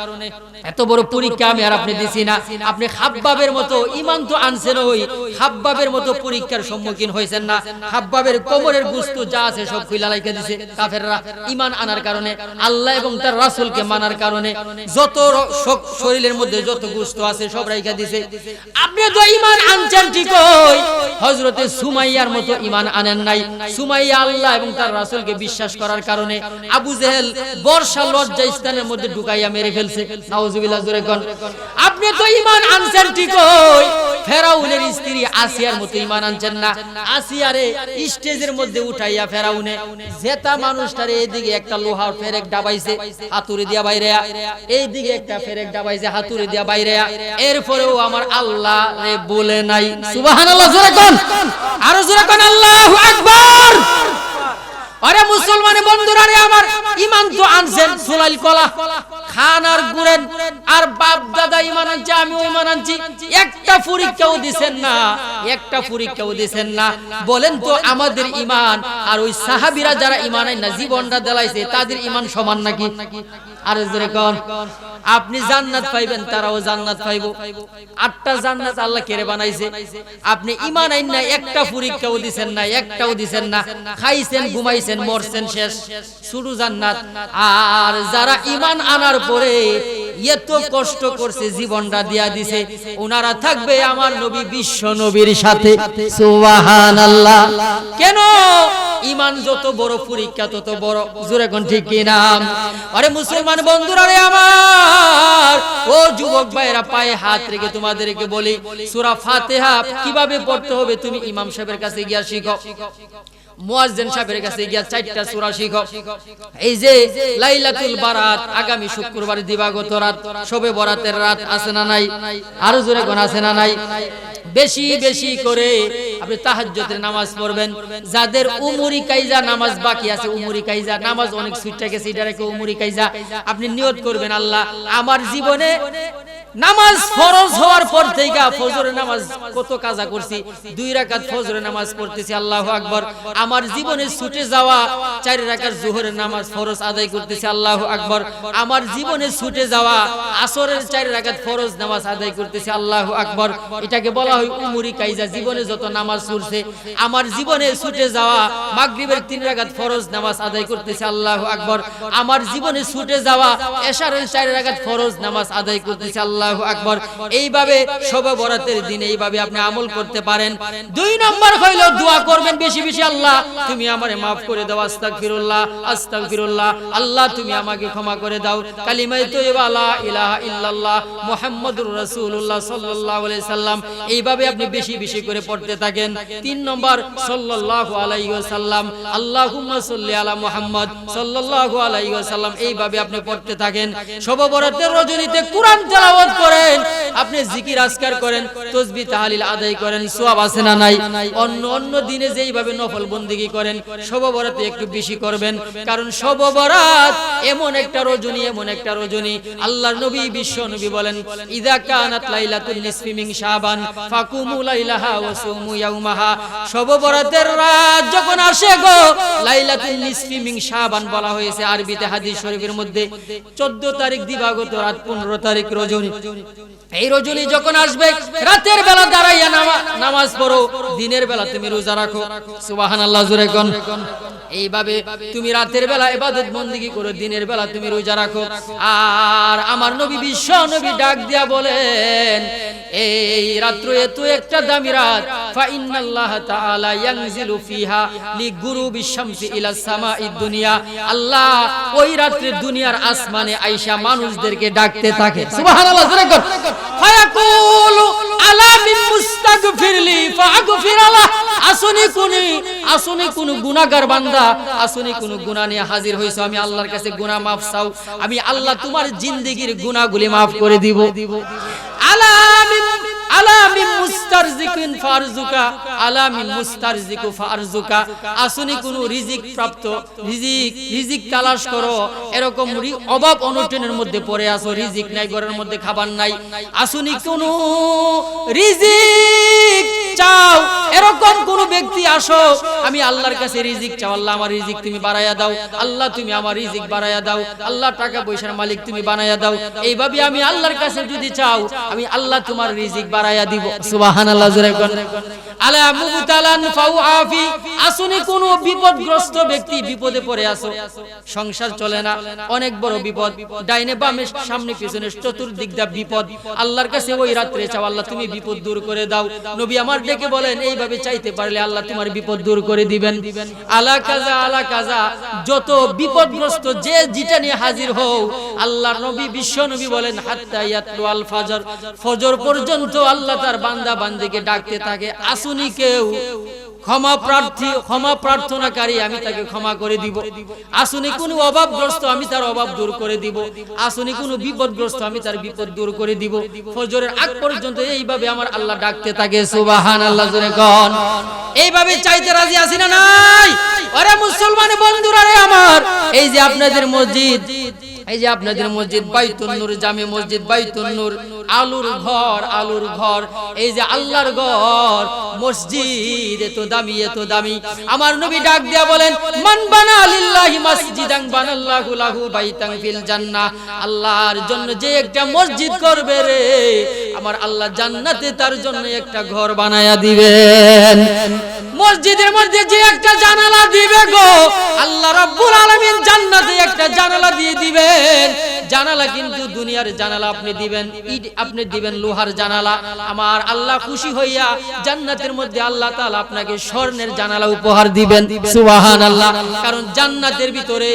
এত বড় পরীক্ষা আমি আর আপনি দিছি না। আপনি খাব্বাবের মতো ঈমান তো আনছেন, ওই খাব্বাবের মতো পরীক্ষার সম্মুখীন হয়েছেন না। খাব্বাবের কোমরের গোশত যা আছে সব খুইলা রাইখা দিছে কাফেররা, ঈমান আনার কারণে, আল্লাহ এবং তার রাসূলকে মানার কারণে যত শরীরের মধ্যে যত গোশত আছে সব রাইখা দিছে। আপনি তো ঈমান আনছেন ঠিকই, হযরতে সুমাইয়ার মতো ঈমান আনেন নাই। সুমাইয়া আল্লাহ এবং তার রাসূলকে বিশ্বাস করার কারণে আবু জেহেল বর্ষা লজ্জা স্থানের মধ্যে ঢুকাইয়া মেরে ফেলছে, নাউজুবিল্লাহ জোরে কোন। আপনি তো ঈমান আনছেন ঠিকই, ফেরাউনের স্ত্রী আসিয়ার মতো ঈমান আনছেন না। আসিয়ারে স্টেজের মধ্যে উঠাইয়া ফেরাউনে জেতা মানুষটারে এইদিকে একটা লোহার ফেরেক ডাবাইছে হাতুড়ি দিয়া বাইরে, এইদিকে একটা ফেরেক ডাবাইছে হাতুড়ি দিয়া বাইরে, এরপরেও আমার আল্লাহ রে বলে নাই, সুবহানাল্লাহ জোরে কোন, আরো জোরে কোন আল্লাহু আকবার। আরে মুসলমান বন্ধুরা রে আমার, ঈমান তো আনছেন সুলাইল কলা খান আর গুড়েন, আর বাপ দাদা ঈমান আনছে, আমিও ঈমান আনছি, একটা পরীক্ষাও দিবেন না, একটা পরীক্ষাও দিবেন না। বলেন তো আমাদের ঈমান আর ওই সাহাবীরা যারা ঈমান আনে না জীবনটা দেলাইছে তাদের ঈমান সমান নাকি? আরে জোরে কোন। আপনি জান্নাত পাইবেন, তারাও জান্নাত পাইবো। 8টা জান্নাত আল্লাহ কেড়ে বানাইছে, আপনি ঈমান আইন না, একটা পরীক্ষাও দিবেন না, একটাও দিবেন না, খাইছেন ঘুমাইছেন মরছেন শেষ, শুধু জান্নাত। আর যারা ঈমান আনার পরে এত কষ্ট করছে জীবনটা দিয়া দিছে, ওনারা থাকবে আমার নবী বিশ্ব নবীর সাথে। সুবহানাল্লাহ। কেন? ঈমান যত বড় পরীক্ষা তত বড়। জোরে কোন ঠিক কি না? আরে মুসলমান বন্ধুরা রে আমার, ও যুবক ভাইরা পায়ে হাত রেখে তোমাদেরকে বলি, সূরা ফাতিহা কিভাবে পড়তে হবে তুমি ইমাম সাহেবের কাছে গিয়া শিখো, মুয়াজ্জিন সাহেবের কাছে গিয়া 4টা সূরা শিখো। এই যে লাইলাতুল বারাত আগামী শুক্রবার দিবাগত রাত, শবে বরাতের রাত আছে না নাই? আর জোরে কোন আছে না নাই? বেশি বেশি করে আপনি তাহাজ্জুদের নামাজ পড়বেন। যাদের উমরি কাইজা নামাজ বাকি আছে, উমরি কাইজা নামাজ অনেক ছুটে গেছে, এটাকে উমরি কাইজা আপনি নিয়ত করবেন, আল্লাহ আমার জীবনে নামাজ ফরজ হওয়ার পর থেকে ফজরের নামাজ কত কাজা করছি, 2 রাকাত ফজরের নামাজ পড়তেছি, আল্লাহু আকবার। আমার জীবনে ছুটে যাওয়া 4 রাকাত যোহরের নামাজ ফরজ আদায় করতেছি, আল্লাহু আকবার। আমার জীবনে ছুটে যাওয়া আসরের 4 রাকাত ফরজ নামাজ আদায় করতেছি, আল্লাহু আকবার। এটাকে বলা হয় উমরি কাইজা। জীবনে যত নামাজ পড়ছে, আমার জীবনে ছুটে যাওয়া মাগরিবের 3 রাকাত ফরজ নামাজ আদায় করতেছি, আল্লাহু আকবার। আমার জীবনে ছুটে যাওয়া এশারের 4 রাকাত ফরজ নামাজ আদায় করতেছি, আল্লাহু আকবার। এইভাবে শবে বরাতের দিনে এইভাবে আপনি আমল করতে পারেন। 2 নম্বর হইল দোয়া করবেন বেশি বেশি, আল্লাহ তুমি আমারে maaf করে দাও, আস্তাগফিরুল্লাহ আস্তাগফিরুল্লাহ, আল্লাহ তুমি আমাকে ক্ষমা করে দাও, কালিমায়ে তয়্যিবা লা ইলাহা ইল্লাল্লাহ মুহাম্মাদুর রাসূলুল্লাহ সাল্লাল্লাহু আলাইহি সাল্লাম, এইভাবে আপনি বেশি বেশি করে পড়তে থাকেন। 3 নম্বর সাল্লাল্লাহু আলাইহি ওয়াসাল্লাম, আল্লাহুম্মা সাল্লি আলা মুহাম্মদ সাল্লাল্লাহু আলাইহি ওয়াসাল্লাম, এইভাবে আপনি পড়তে থাকেন। শবে বরাতের রজনীতে কুরআন তেলাওয়াত করেন, আপনি জিকির আজকার করেন, তাসবিহ তাহলিল আদায় করেন, সওয়াব আছে না নাই? অন্য অন্য দিনে যেইভাবে নফল বন্দেগী করেন, শবে বরাতে একটু বেশি করবেন, কারণ শবে বরাত এমন একটা রজনী, এমন একটা রজনী, আল্লাহর নবী বিশ্ব নবী বলেন, ইযা কানাত লাইলাতুন নিসফি মিন শাবান ফাকুমু লাইলাহা ওয়া সুমু ইয়াওমাহা। শবে বরাতের রাত যখন আসে গো, লাইলাতুন নিসফি মিন শাবান বলা হয়েছে আরবিতে হাদিস শরীফের মধ্যে। 14 তারিখ দিবাগত রাত, 15 তারিখ রজনী। এই রজনী যখন আসবে, রাতের বেলা দাঁড়াইয়া নামাজ পড়ো, দিনের বেলা তুমি রোজা রাখো। সুবহানাল্লাহ, জোরে কোন। এইভাবে তুমি রাতের বেলা ইবাদত বন্দেগী করো, দিনের বেলা তুমি রোজা রাখো। আর আমার নবী বিশ্ব নবী ডাক দিয়া বলেন, এই রাত্র এত একটা দামি রাত, ফা ইন্নাল্লাহ তাআলা ইয়ানজিলু ফিহা লিগুরুবিশ শামসি ইলা সামাঈদ দুনিয়া, আল্লাহ ওই রাতে দুনিয়ার আসমানে আয়েশা মানুষদেরকে ডাকতে থাকে। সুবহানাল্লাহ, জোরে কর। ফায়াকুলু আলা মিন মুস্তাগফিরলি ফাগফির আলাহ, আসুনি কোন গুনাহগার বান্দা, আসুনি কোন গুনাহ নিয়ে হাজির হইছো, আমি আল্লাহর কাছে গুনাহ মাফ চাও, আমি আল্লাহ তোমার জিন্দেগীর গুনাহগুলি মাফ করে দিব। আলামিন মুস্তারজিকিন ফারজুকা, আলামিন মুস্তারজিকু ফারজুকা, আসুনি কোন রিজিক প্রাপ্ত, রিজিক তালাশ করো, এরকম অভাব অনটনের মধ্যে পড়ে আছো, রিজিক নাই, ঘরের মধ্যে খাবার নাই, আসুনি কোন রিজিক চাও, এরকম কোন ব্যক্তি আসো, আমি আল্লাহর কাছে রিজিক চাও, আল্লাহ আমার রিজিক তুমি বাড়াইয়া দাও, আল্লাহ তুমি আমার রিজিক বাড়াইয়া দাও, আল্লাহ টাকা পয়সার মালিক তুমি বানাইয়া দাও। এইভাবে আমি আল্লাহর কাছে যদি চাও, আমি আল্লাহ তোমার রিজিক বাড়াইয়া দিব। সুবহানাল্লাহ, জোরে কোন। আলা মুবতালান ফাউআফি, আসুনি কোন বিপদগ্রস্ত ব্যক্তি, বিপদে পড়ে আছো, সংসার চলে না, অনেক বড় বিপদ, ডাইনে বামে সামনে পিছনে চতুর্দিক দা বিপদ, আল্লাহর কাছে ওই রাত্রে চাও, আল্লাহ তুমি বিপদ দূর করে দাও। নবী আমার ডেকে বলেন, এইভাবে চাইতে পারলে আল্লাহ তোমার বিপদ দূর করে দিবেন। আলা কাজা আলা কাজা, যত বিপদগ্রস্ত যে যেটা নিয়ে হাজির হও, আল্লাহর নবী বিশ্ব নবী বলেন, হাত্তা ইয়াতলু আল ফাজর, ফজর পর্যন্ত আল্লাহ তার বান্দা বান্দিকে ডাকতে থাকে, আসুনি কেউ ক্ষমা প্রার্থনাকারী, আমি তাকে ক্ষমা করে দিব, আসুনি কোন অভাবগ্রস্ত, আমি তার অভাব দূর করে দিব, আসুনি কোন বিপদগ্রস্ত, আমি তার বিপদ দূর করে দিব। ফজরের আগ পর্যন্ত এইভাবে আমার আল্লাহ ডাকতে থাকে। সুবহানাল্লাহ, জোরে কোন। এইভাবে চাইতে রাজি আছি না নাই? ওরে মুসলমান বন্ধুরা রে আমার, এই যে আপনাদের মসজিদ, এই যে আপনাদের মসজিদ বাইতুন নূর, জামে মসজিদ বাইতুন নূর, আলুর ঘর, আলুর ঘর, এই যে আল্লাহর ঘর মসজিদ, এত দামি, এত দামি। আমার নবী ডাক দিয়া বলেন, মান বানা লিল্লাহি মাসজিদান বানাল্লাহু লাহু বাইতান ফিল জান্নাহ, আল্লাহর জন্য যে একটা মসজিদ করবে রে, আমার আল্লাহ জান্নাতে তার জন্য একটা ঘর বানায়া দিবেন। মসজিদের মধ্যে যে একটা জানালা দিবে গো, আল্লাহ রাব্বুল আলামিন জান্নাতে একটা জানালা দিয়ে দিবেন। জানালা কিন্তু দুনিয়ার জানালা আপনি দিবেন, আপনি দিবেন লোহার জানালা, আমার আল্লাহ খুশি হইয়া জান্নাতের মধ্যে আল্লাহ তাআলা আপনাকে স্বর্ণের জানালা উপহার দিবেন। সুবহানাল্লাহ। কারণ জান্নাতের ভিতরে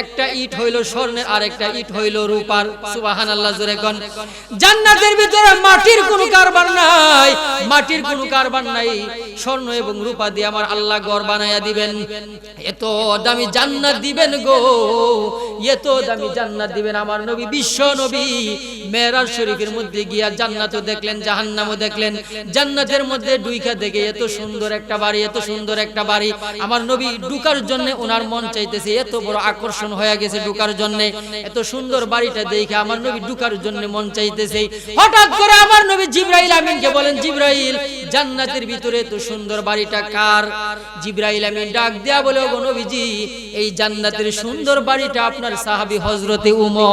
একটা ইট হইল স্বর্ণের, আর একটা ইট হইল রূপার। সুবহানাল্লাহ জোরে কোন। জান্নাতের ভিতরে মাটির কোনো কারবার নাই, মাটির কোনো কারবার নাই, স্বর্ণ এবং রূপা দিয়ে আমার আল্লাহ ঘর বানায়া দিবেন। এত দামি জান্নাত দিবেন গো, এত দামি জান্নাত দিবেন। আমার নবী, বিশ্ব নবী মেরাজ শরীফের মধ্যে গিয়া জান্নাতও দেখলেন, জাহান্নামও দেখলেন। জান্নাতের মধ্যে ঢুইকা দেখে এত সুন্দর একটা বাড়ি, এত সুন্দর একটা বাড়ি। আমার নবী ঢুকার জন্য ওনার মন চাইতেছে, এত বড় আকর্ষণ হয়ে গেছে ঢুকার জন্য। এত সুন্দর বাড়িটা দেখে আমার নবী ঢুকার জন্য মন চাইতেছে। হঠাৎ করে আমার নবী জিবরাইল আমিনকে বলেন, জিবরাইল, জান্নাতের ভিতরে এত সুন্দর বাড়িটা কার? জিবরাইল আমিন ডাক দেয়া বলে, ওগো নবীজি, এই জান্নাতের সুন্দর বাড়িটা আপনার সাহাবী হযরতে উমর।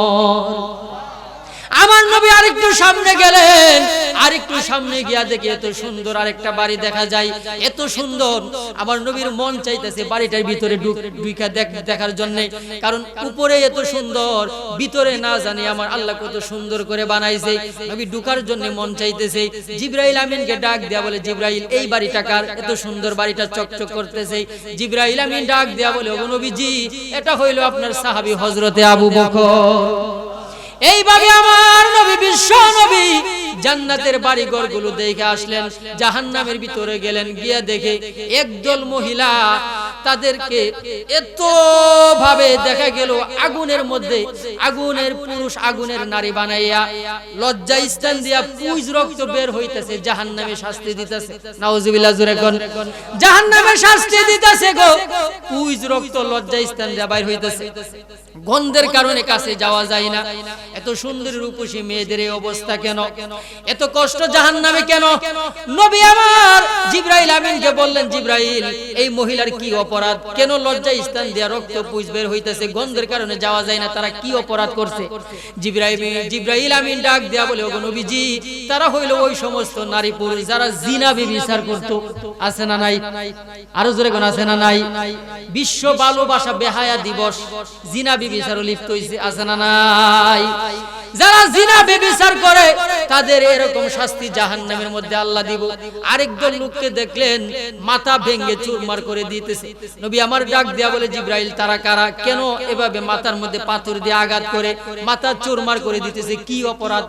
আমার নবী আরেকটু সামনে গেলেন, আরেকটু সামনে গিয়া দেখে এত সুন্দর আরেকটা বাড়ি দেখা যায়, এত সুন্দর। আমার নবীর মন চাইতেছে বাড়িটার ভিতরে ঢুইকা দেখার জন্য, কারণ উপরে এত সুন্দর, ভিতরে না জানি আমার আল্লাহ কত সুন্দর করে বানাইছে। নবী ঢুকার জন্য মন চাইতেছে। জিবরাইল আমিনকে ডাক দেয়া বলে, জিবরাইল, এই বাড়িটা কার? এত সুন্দর বাড়িটা চকচক করতেছে। জিবরাইল আমিন ডাক দেয়া বলে, ওগো নবীজি, এটা হইল আপনার সাহাবী হযরতে আবু বকর। এইভাবে আমার নবী, বিশ্ব নবী জান্নাতের বাড়ি ঘরগুলো দেখে আসলেন। জাহান্নামের ভিতরে গেলেন, গিয়া দেখে একদল মহিলা, তাদেরকে এত ভাবে দেখা গেল আগুনের মধ্যে, আগুনের পুরুষ, আগুনের নারী বানাইয়া লজ্জা স্থান দিয়া পুঁজ রক্ত বের হইতেছে, জাহান্নামে শাস্তি দিতেছে। নাউজুবিল্লাহ জোরে কোন। জাহান্নামে শাস্তি দিতেছে গো, পুঁজ রক্ত লজ্জা স্থান দিয়া বাইর হইতেছে। গন্ধের কারণে কাছে যাওয়া যায় না। এত সুন্দর রূপসী মেয়েদের এই অবস্থা কেন? এত কষ্ট জাহান্নামে কেন? নবী আমার জিবরাইল আমিনকে বললেন, জিবরাইল, এই মহিলার কি অপরাধ? কেন লজ্জা স্থান দিয়া রক্ত পুঁজ বের হইতেছে, গন্ধের কারণে যাওয়া যায় না, তারা কি অপরাধ করছে? জিবরাইল আমিন ডাক দেয়া বলে, ওগো নবীজি, তারা হইল ওই সমস্ত নারী পুরুষ যারা জিনা ব্যভিচার করত। আছে না নাই? আরো জোরে কোন আছে না নাই? বিশ্ব ভালোবাসা বেহায়া দিবস, জিনা ব্যভিচার লিপ্ত হইছে। আছে না নাই? যারা জিনা ব্যভিচার করে তাদের এরকম শাস্তি জাহান্নামের মধ্যে আল্লাহ দিব। আরেকজন লোককে দেখলেন মাথা ভেঙে চুরমার করে দিতেছে। নবী আমার ডাক দেয়া বলে, জিবরাইল, তারা কারা? কেন এভাবে মাথার মধ্যে পাথর দিয়ে আঘাত করে মাথা চুরমার করে দিতেছে? কি অপরাধ?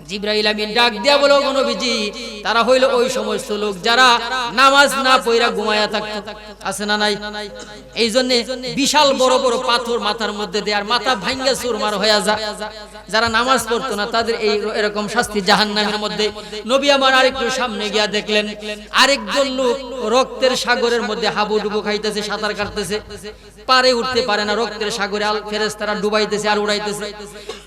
জিবরাইল আমিন ডাক দেয়া বলে, ওগো নবীজি, তারা হইল ওই সমস্ত লোক যারা নামাজ না পড়া ঘুমায়া থাকতো। আছে না নাই? এই জন্য বিশাল বড় বড় পাথর মাথার মধ্যে দেয়, আর মাথা ভাঙ্গা চুরমার হয়ে যায়। যারা নামাজ পড়তো না তাদের এই এরকম শাস্তি জাহান্নামের মধ্যে। নবী আমার আরেকটু সামনে গিয়া দেখলেন আরেকজন লোক রক্তের সাগরের মধ্যে হাবুডুবু খাইতেছে, সাঁতার কাটতেছে, পারে উঠতে পারে না, রক্তের সাগরে ফেরেশতারা ডুবাইতেছে আর উড়াইতেছে।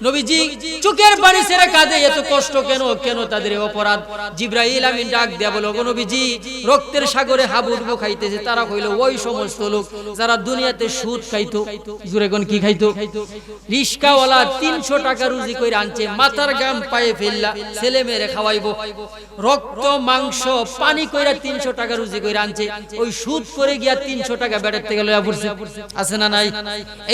নবীজি চোখের পানি ছেড়ে কাঁদে, এত কষ্ট কেন? কেন তাদের অপরাধ? জিবরাইল আমিন ডাক দেয়া বলে, ওগো নবীজি, রক্তের সাগরে হাবুডুবু খাইতেছে তারা হইল ওই সমস্ত লোক যারা দুনিয়াতে সুদ খাইতো। জুরে কোন কি খাইতো? রিস্কাওয়ালা 300 টাকা রুজি কইরা আনছে, মাথার গাম পায়ে ফেললা, ছেলে মেয়েরে খাওয়াইবো, রক্ত মাংস পানি কইরা 300 টাকা রুজি কইরা আনছে, ওই সুদ করে গিয়া 300 টাকা বেড়াতে থেকে লইয়া পড়ছে। আছে না নাই?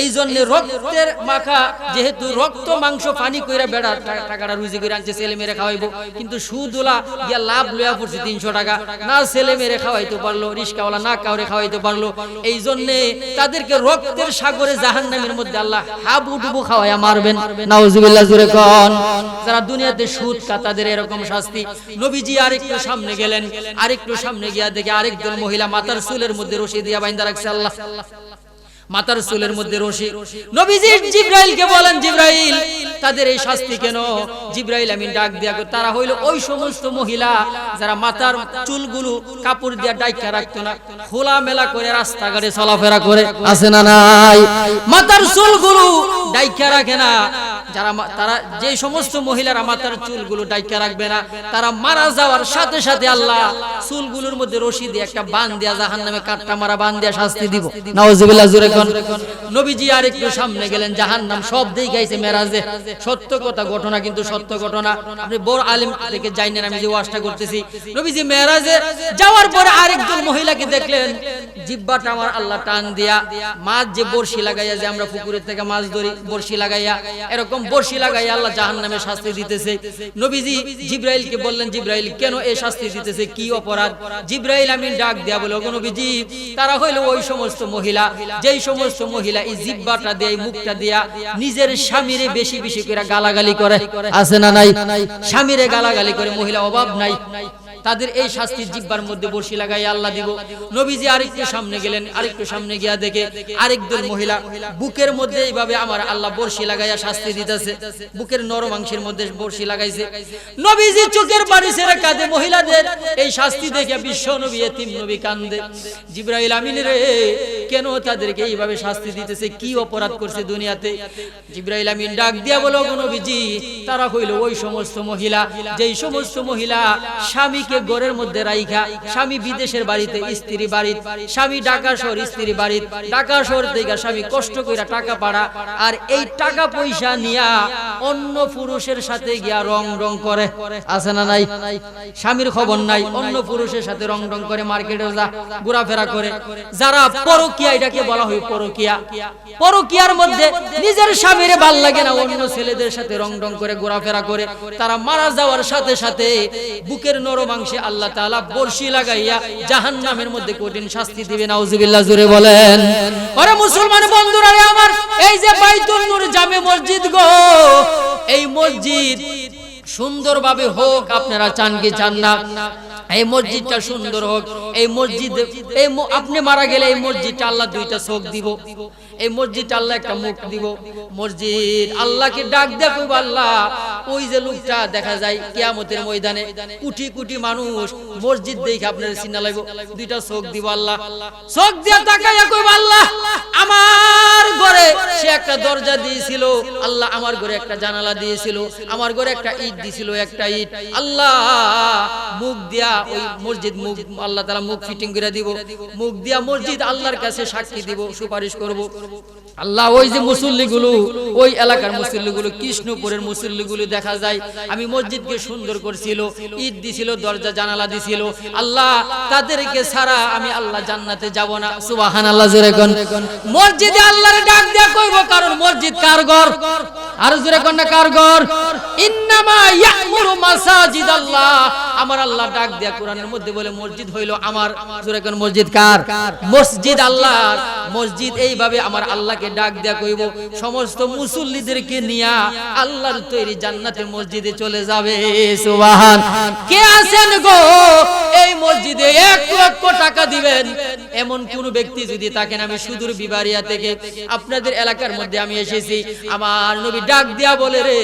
এই জন্য রক্তের মাখা, যেহেতু রক্ত মাংস পানি কইরা বেড়া টাকাটা রুজি কইরা আনছে, ছেলে মেয়েরে খাওয়াইবো, কিন্তু সুদওয়ালা গিয়া লাভ লইয়া পড়ছে 300 টাকা, না ছেলে মেয়েরে খাওয়াইতে পারলো, রিস্কাওয়ালা না কাউরে খাওয়াইতে পারলো। এই জন্য তাদেরকে রক্তের সাগরে জাহান্নামের মধ্যে আল্লাহ হাবুডুবু খাওয়ায়া মারবেন। নাউজুবিল্লাহ জোরে কোন। যারা দুনিয়াতে সুদ খায় তাদের এরকম শাস্তি। নবীজি আরেকটু সামনে গেলেন, আরেকটু সামনে গিয়া দেখে আরেকজন মহিলা মাথার চুলের মধ্যে রশি দিয়া বাইন্ধা রাখছে। আল্লাহ মাথার চুলের মধ্যে রশি। নবীজি জিবরাইলকে বলেন, জিবরাইল তাদের এই শাস্তি কেন? জিবরাইল আমিন ডাক দিয়া তারা হইল ওই সমস্ত মহিলা যারা মাথার চুলগুলো কাপড় দিয়া ডাইকা রাখতো না, খোলা মেলা করে রাস্তাঘাটে চলাফেরা করে, আছে না নাই? মাথার চুলগুলো ডাইকা রাখে না, যারা তারা যে সমস্ত মহিলারা মাথার চুলগুলো ডাইকা রাখবে না, তারা মারা যাওয়ার সাথে সাথে আল্লাহ চুলগুলোর মধ্যে রশি দিয়ে একটা বান দিয়া জাহান্নামে কাটটা মারা বান দিয়া শাস্তি দিব। নাউজুবিল্লাহ, জোরে কোন। নবীজি আর একটু সামনে গেলেন, জাহান্নাম সব দেখাইছে মেরাজে, সত্য কথা, ঘটনা কিন্তু সত্য ঘটনা। আপনি বড় আলেম থেকে জানেন আমি যে ওয়াজটা করতেছি। নবীজি মেরাজে যাওয়ার পরে আরেকজন মহিলাকে দেখলেন, জিহ্বাটা আমার আল্লাহ টান দিয়া মাছ যে বড়শি লাগাইয়া, যে আমরা পুকুরের থেকে মাছ ধরি বড়শি লাগাইয়া, এরকম বড়শি লাগাইয়া আল্লাহ জাহান্নামে শাস্তি দিতেছে। নবীজি জিবরাইলকে বললেন, জিবরাইল কেন এই শাস্তি দিতেছে, কি অপরাধ? জিবরাইল আমিন ডাক দিয়া বলে, ওগো নবীজি তারা হইল ওই সমস্ত মহিলা, যেই সমস্ত মহিলা এই জিহ্বাটা দিয়ে, মুখটা দিয়া নিজের স্বামীরে বেশি বেশি করে গালাগালি করে, আছে না নাই? স্বামীরে গালাগালি করে, মহিলা অভাব নাই, তাদের এই শাস্তি জিহ্বার মধ্যে বড়শি লাগাই আল্লাহ দিব। নবীজি আরেকটু সামনে গেলেন, আরেকটু সামনে গিয়া দেখে আরেকজন মহিলা বুকের মধ্যে এইভাবে আমার আল্লাহ বড়শি লাগাইয়া শাস্তি দিতেছে, বুকের নরম অংশের মধ্যে বড়শি লাগাইছে। নবীজি চোখের পানি ছেড়ে কাঁদে, মহিলাদের এই শাস্তি দেখে বিশ্ব নবী এতিম নবী কান্দে। জিবরাইল আমিন রে, কেন তাদেরকে এইভাবে শাস্তি দিতেছে, কি অপরাধ করছে দুনিয়াতে? জিবরাইল আমিন ডাক দিয়া বলো, ওগো নবীজি তারা হইল ওই সমস্ত মহিলা, যেই সমস্ত মহিলা স্বামী ঘরের মধ্যে রাইখা, স্বামী বিদেশের বাড়িতে, স্ত্রী বাড়ি, স্বামী ঢাকা শহর, স্ত্রী বাড়ি, ঢাকা শহর থেকে স্বামী কষ্ট কইরা টাকা পাড়া, আর এই টাকা পয়সা নিয়া অন্য পুরুষের সাথে গিয়া রং রং করে, আছে না নাই? স্বামীর খবর নাই, অন্য পুরুষের সাথে রং রং করে, মার্কেটে যা ঘোরাফেরা করে। যারা পরকিয়া, এটাকে বলা হয় পরকিয়া। পরকিয়ার মধ্যে নিজের স্বামীরে ভাল লাগে না, অন্য ছেলেদের সাথে রং রং করে ঘোরাফেরা করে, তারা মারা যাওয়ার সাথে সাথে বুকের নরম অংশে আল্লাহ তাআলা বর্শি লাগাইয়া জাহান্নামের মধ্যে কঠিন শাস্তি দিবে। নাউজুবিল্লাহ, জোরে বলেন। আরে মুসলমান বন্ধুরা আমার, এই যে বাইতুল নূর জামে মসজিদ গো, এই মসজিদ সুন্দরভাবে হোক, আপনারা চান কি চান না? এই মসজিদটা সুন্দর হোক। এই মসজিদ, এই আপনি মারা গেলে এই মসজিদটা আল্লাহ দুইটা চোখ দিব, এই মসজিদটা আল্লাহ একটা মুখ দিব। মসজিদ আল্লাহকে ডাক দেয়া কইব, আল্লাহ ওই যে লোকটা দেখা যায় কিয়ামতের ময়দানে, কোটি কোটি মানুষ মসজিদ দেখে আপনার চিন্তা লাগবে, দুইটা চোখ দিব আল্লাহ। চোখ দিয়া তাকাইয়া কইব, আল্লাহ আমার ঘরে সে একটা দরজা দিয়েছিল, আল্লাহ আমার ঘরে একটা জানালা দিয়েছিল, আমার ঘরে একটা ইট দিয়েছিল, একটা ইট, আল্লাহ মুখ দিয়া ওই মসজিদ, মুখ আল্লাহ তাআলা মুখ ফিটিং করে দিব, মুখ দিয়া মসজিদ আল্লাহর কাছে সাক্ষী দিব, সুপারিশ করব। আল্লাহ ওই যে মুসল্লিগুলো, ওই এলাকার মুসল্লিগুলো, কৃষ্ণপুরের মুসল্লিগুলো দেখা যায় আমি মসজিদকে সুন্দর করছিল, ইট দিছিল, দরজা জানালা দিছিল, আল্লাহ তাদেরকে ছাড়া আমি আল্লাহ জান্নাতে যাব না। সুবহানাল্লাহ, জোরে কোন। মসজিদে আল্লাহর ডাক দেয়া কইব, কারণ মসজিদ কার ঘর? আর জোরে কোন না, কার ঘর? ইন্নামা ইয়ামুরু মাসাজিদাল্লাহ, আমার আল্লাহ ডাক দেয়া কোরআনের মধ্যে বলে মসজিদ হইল আমার। জোরে কোন, মসজিদ কার? মসজিদ আল্লাহর। মসজিদ এইভাবে আমার আল্লাহকে ডাক দেয়া কইব, সমস্ত মুসল্লিদেরকে নিয়া আল্লাহর তৈরি জান্নাতে মসজিদে চলে যাবে। সুবহান। কে আছেন গো এই মসজিদে 1 লক্ষ টাকা দিবেন এমন কোন ব্যক্তি যদি থাকেন? আমি সুদূর বিবারিয়া থেকে আপনাদের এলাকার মধ্যে আমি এসেছি, আমার নবী ডাক দেয়া বলে, রে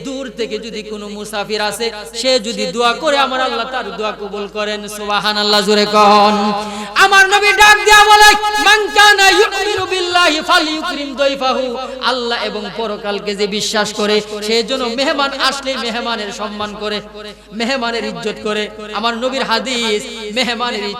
দূর থেকে যদি কোনো মুসাফির আসে, সে যদি দোয়া করে আমার আল্লাহ তার দোয়া কবুল করেন। সুবহানাল্লাহ, জোরে কোন। আমার নবী ডাক দেয়া বলে, মান কানা ইউমিনু বিল্লাহি ফালইউকরিম দাইফাহু, আল্লাহ এবং পরকালকে যে বিশ্বাস করে সে যেন মেহমান আসলে মেহমানের সম্মান করে, মেহমানের ইজ্জত করে। আমার নবীর হাদিস, মেহমানের